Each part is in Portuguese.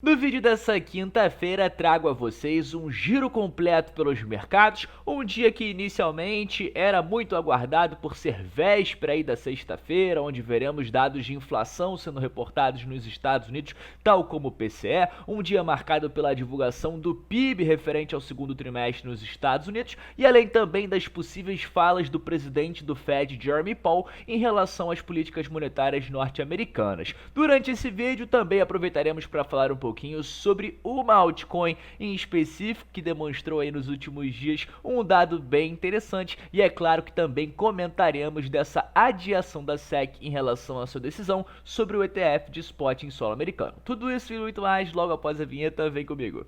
No vídeo dessa quinta-feira trago a vocês um giro completo pelos mercados, um dia que inicialmente era muito aguardado por ser véspera aí da sexta-feira, onde veremos dados de inflação sendo reportados nos Estados Unidos, tal como o PCE, um dia marcado pela divulgação do PIB referente ao segundo trimestre nos Estados Unidos e além também das possíveis falas do presidente do Fed, Jeremy Powell, em relação às políticas monetárias norte-americanas. Durante esse vídeo também aproveitaremos para falar um pouquinho sobre uma altcoin em específico que demonstrou aí nos últimos dias um dado bem interessante e é claro que também comentaremos dessa adiação da SEC em relação à sua decisão sobre o ETF de spot em solo americano. Tudo isso e muito mais logo após a vinheta, vem comigo.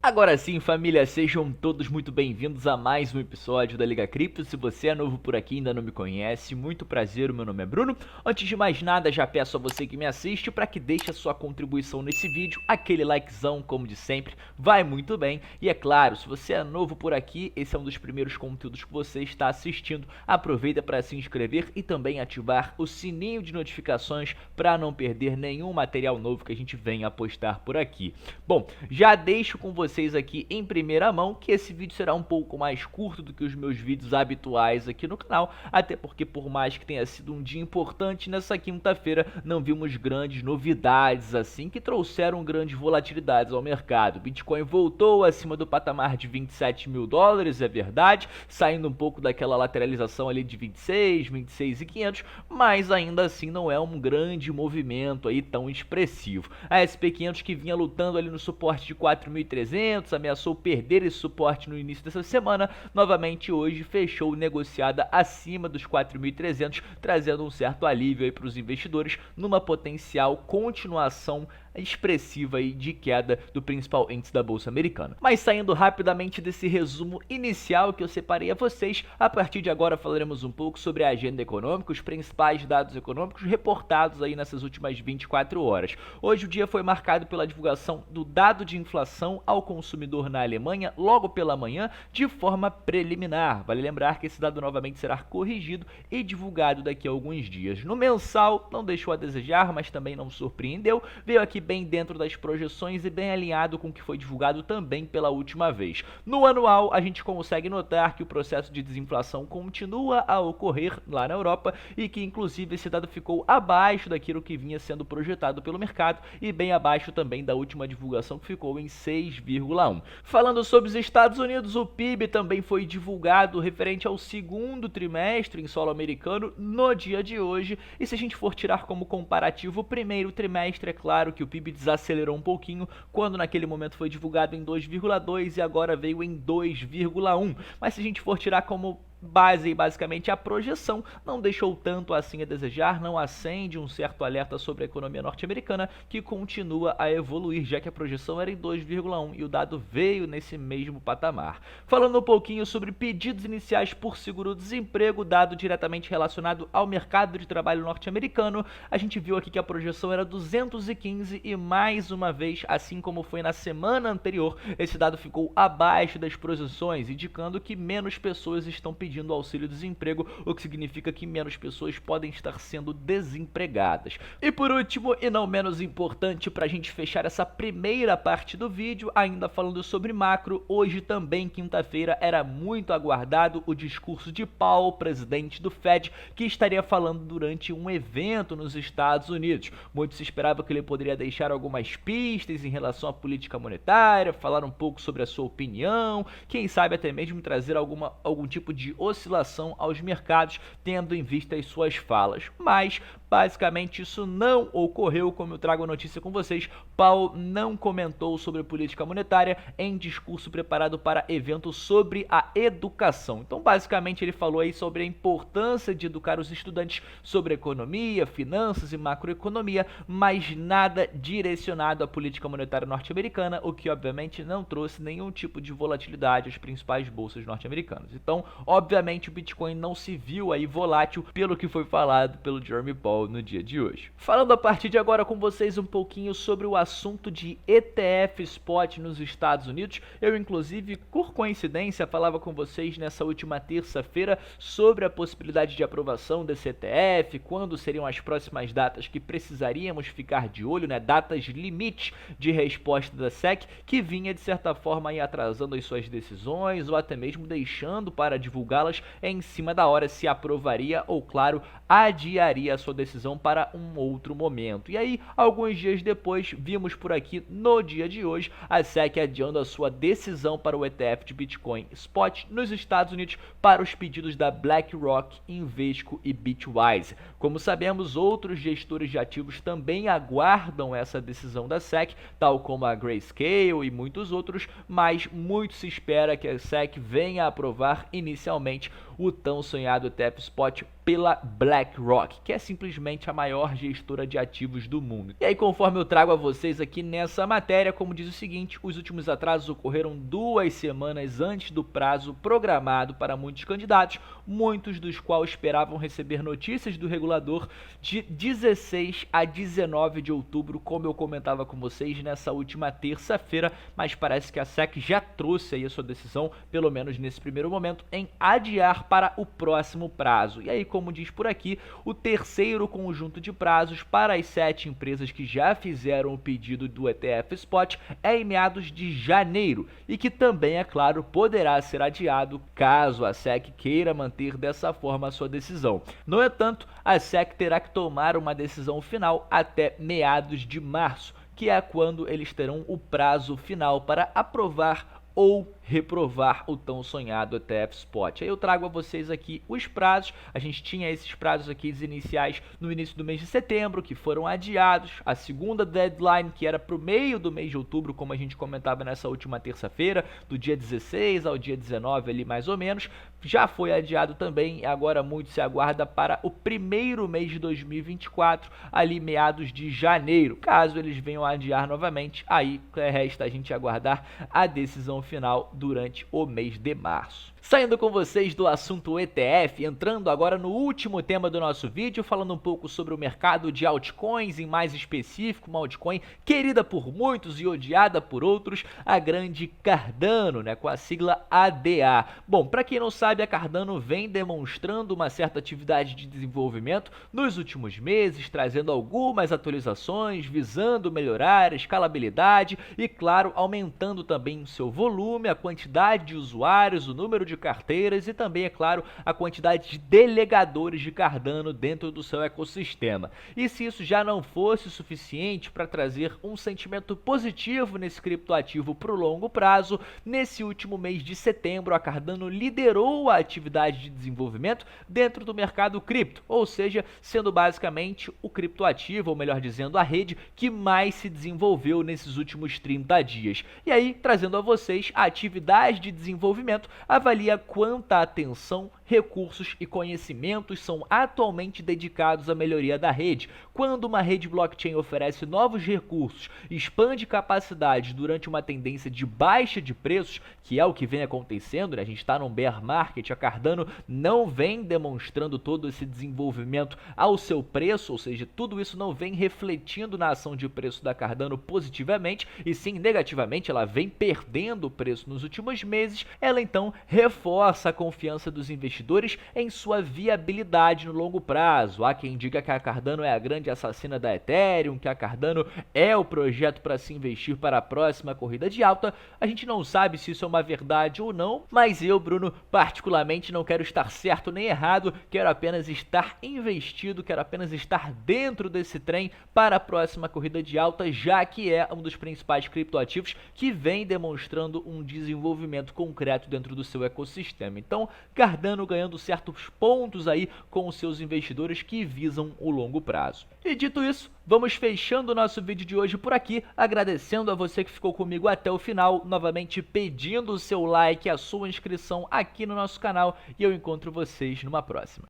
Agora sim, família, sejam todos muito bem-vindos a mais um episódio da Liga Cripto. Se você é novo por aqui e ainda não me conhece, muito prazer, o meu nome é Bruno. Antes de mais nada, já peço a você que me assiste para que deixe a sua contribuição nesse vídeo, aquele likezão como de sempre, vai muito bem. E é claro, se você é novo por aqui, esse é um dos primeiros conteúdos que você está assistindo, aproveita para se inscrever e também ativar o sininho de notificações para não perder nenhum material novo que a gente venha a postar por aqui. Bom, já deixo com vocês aqui em primeira mão que esse vídeo será um pouco mais curto do que os meus vídeos habituais aqui no canal, até porque por mais que tenha sido um dia importante, nessa quinta-feira não vimos grandes novidades assim que trouxeram grandes volatilidades ao mercado. Bitcoin voltou acima do patamar de 27 mil dólares, é verdade, saindo um pouco daquela lateralização ali de 26.500, mas ainda assim não é um grande movimento aí tão expressivo. A SP500 que vinha lutando ali no suporte de 4.300, ameaçou perder esse suporte no início dessa semana, novamente hoje fechou negociada acima dos 4.300, trazendo um certo alívio aí para os investidores numa potencial continuação expressiva aí de queda do principal índice da Bolsa Americana. Mas saindo rapidamente desse resumo inicial que eu separei a vocês, a partir de agora falaremos um pouco sobre a agenda econômica, os principais dados econômicos reportados aí nessas últimas 24 horas. Hoje o dia foi marcado pela divulgação do dado de inflação ao consumidor na Alemanha logo pela manhã de forma preliminar. Vale lembrar que esse dado novamente será corrigido e divulgado daqui a alguns dias. No mensal não deixou a desejar, mas também não surpreendeu, veio aqui bem dentro das projeções e bem alinhado com o que foi divulgado também pela última vez. No anual, a gente consegue notar que o processo de desinflação continua a ocorrer lá na Europa e que inclusive esse dado ficou abaixo daquilo que vinha sendo projetado pelo mercado e bem abaixo também da última divulgação que ficou em 6,1. Falando sobre os Estados Unidos, o PIB também foi divulgado referente ao segundo trimestre em solo americano no dia de hoje e se a gente for tirar como comparativo o primeiro trimestre, é claro que o PIB desacelerou um pouquinho quando naquele momento foi divulgado em 2,2 e agora veio em 2,1. Mas se a gente for tirar como base basicamente a projeção, não deixou tanto assim a desejar, não acende um certo alerta sobre a economia norte-americana que continua a evoluir, já que a projeção era em 2,1 e o dado veio nesse mesmo patamar. Falando um pouquinho sobre pedidos iniciais por seguro-desemprego, dado diretamente relacionado ao mercado de trabalho norte-americano, a gente viu aqui que a projeção era 215 e mais uma vez, assim como foi na semana anterior, esse dado ficou abaixo das projeções, indicando que menos pessoas estão pedindo auxílio-desemprego, o que significa que menos pessoas podem estar sendo desempregadas. E por último, e não menos importante para a gente fechar essa primeira parte do vídeo, ainda falando sobre macro, hoje também, quinta-feira, era muito aguardado o discurso de Powell, presidente do Fed, que estaria falando durante um evento nos Estados Unidos. Muito se esperava que ele poderia deixar algumas pistas em relação à política monetária, falar um pouco sobre a sua opinião, quem sabe até mesmo trazer algum tipo de oscilação aos mercados, tendo em vista as suas falas. Mas basicamente isso não ocorreu, como eu trago a notícia com vocês. Powell não comentou sobre política monetária em discurso preparado para evento sobre a educação. Então basicamente ele falou aí sobre a importância de educar os estudantes sobre economia, finanças e macroeconomia, mas nada direcionado à política monetária norte-americana, o que obviamente não trouxe nenhum tipo de volatilidade às principais bolsas norte-americanas. Então, obviamente o Bitcoin não se viu aí volátil pelo que foi falado pelo Jeremy Powell call no dia de hoje. Falando a partir de agora com vocês um pouquinho sobre o assunto de ETF Spot nos Estados Unidos, eu inclusive, por coincidência, falava com vocês nessa última terça-feira sobre a possibilidade de aprovação desse ETF, quando seriam as próximas datas que precisaríamos ficar de olho, né? Datas limite de resposta da SEC, que vinha de certa forma aí atrasando as suas decisões ou até mesmo deixando para divulgá-las em cima da hora se aprovaria ou, claro, adiaria a sua decisão para um outro momento. E aí, alguns dias depois, vimos por aqui no dia de hoje a SEC adiando a sua decisão para o ETF de Bitcoin Spot nos Estados Unidos para os pedidos da BlackRock, Invesco e Bitwise. Como sabemos, outros gestores de ativos também aguardam essa decisão da SEC, tal como a Grayscale e muitos outros, mas muito se espera que a SEC venha a aprovar inicialmente o tão sonhado ETF Spot pela BlackRock, que é simplesmente a maior gestora de ativos do mundo. E aí, conforme eu trago a vocês aqui nessa matéria, como diz o seguinte, os últimos atrasos ocorreram 2 semanas antes do prazo programado para muitos candidatos, muitos dos quais esperavam receber notícias do regulador de 16 a 19 de outubro, como eu comentava com vocês nessa última terça-feira, mas parece que a SEC já trouxe aí a sua decisão, pelo menos nesse primeiro momento, em adiar para o próximo prazo. E aí, como diz por aqui, o terceiro conjunto de prazos para as 7 empresas que já fizeram o pedido do ETF Spot é em meados de janeiro e que também, é claro, poderá ser adiado caso a SEC queira manter dessa forma a sua decisão. No entanto, a SEC terá que tomar uma decisão final até meados de março, que é quando eles terão o prazo final para aprovar ou reprovar o tão sonhado ETF Spot. Aí eu trago a vocês aqui os prazos. A gente tinha esses prazos aqui iniciais no início do mês de setembro, que foram adiados. A segunda deadline, que era para o meio do mês de outubro, como a gente comentava nessa última terça-feira, do dia 16 ao dia 19 ali mais ou menos, já foi adiado também. E agora muito se aguarda para o primeiro mês de 2024, ali meados de janeiro. Caso eles venham a adiar novamente, aí resta a gente aguardar a decisão final durante o mês de março. Saindo com vocês do assunto ETF, entrando agora no último tema do nosso vídeo, falando um pouco sobre o mercado de altcoins, em mais específico, uma altcoin querida por muitos e odiada por outros, a grande Cardano, né, com a sigla ADA. Bom, para quem não sabe, a Cardano vem demonstrando uma certa atividade de desenvolvimento nos últimos meses, trazendo algumas atualizações, visando melhorar a escalabilidade e, claro, aumentando também o seu volume, a quantidade de usuários, o número de carteiras e também, é claro, a quantidade de delegadores de Cardano dentro do seu ecossistema. E se isso já não fosse suficiente para trazer um sentimento positivo nesse criptoativo para o longo prazo, nesse último mês de setembro a Cardano liderou a atividade de desenvolvimento dentro do mercado cripto, ou seja, sendo basicamente o criptoativo, ou melhor dizendo, a rede que mais se desenvolveu nesses últimos 30 dias. E aí, trazendo a vocês a atividade de desenvolvimento, avalia quanta atenção, recursos e conhecimentos são atualmente dedicados à melhoria da rede. Quando uma rede blockchain oferece novos recursos, expande capacidade durante uma tendência de baixa de preços, que é o que vem acontecendo, né? A gente está num bear market, a Cardano não vem demonstrando todo esse desenvolvimento ao seu preço, ou seja, tudo isso não vem refletindo na ação de preço da Cardano positivamente, e sim negativamente, ela vem perdendo o preço nos últimos meses. Ela então reforça a confiança dos investidores em sua viabilidade no longo prazo. Há quem diga que a Cardano é a grande assassina da Ethereum, que a Cardano é o projeto para se investir para a próxima corrida de alta. A gente não sabe se isso é uma verdade ou não, mas eu, Bruno, particularmente não quero estar certo nem errado, quero apenas estar investido, quero apenas estar dentro desse trem para a próxima corrida de alta, já que é um dos principais criptoativos que vem demonstrando um desenvolvimento concreto dentro do seu ecossistema. Então, Cardano ganhando certos pontos aí com os seus investidores que visam o longo prazo. E dito isso, vamos fechando o nosso vídeo de hoje por aqui, agradecendo a você que ficou comigo até o final, novamente pedindo o seu like e a sua inscrição aqui no nosso canal, e eu encontro vocês numa próxima.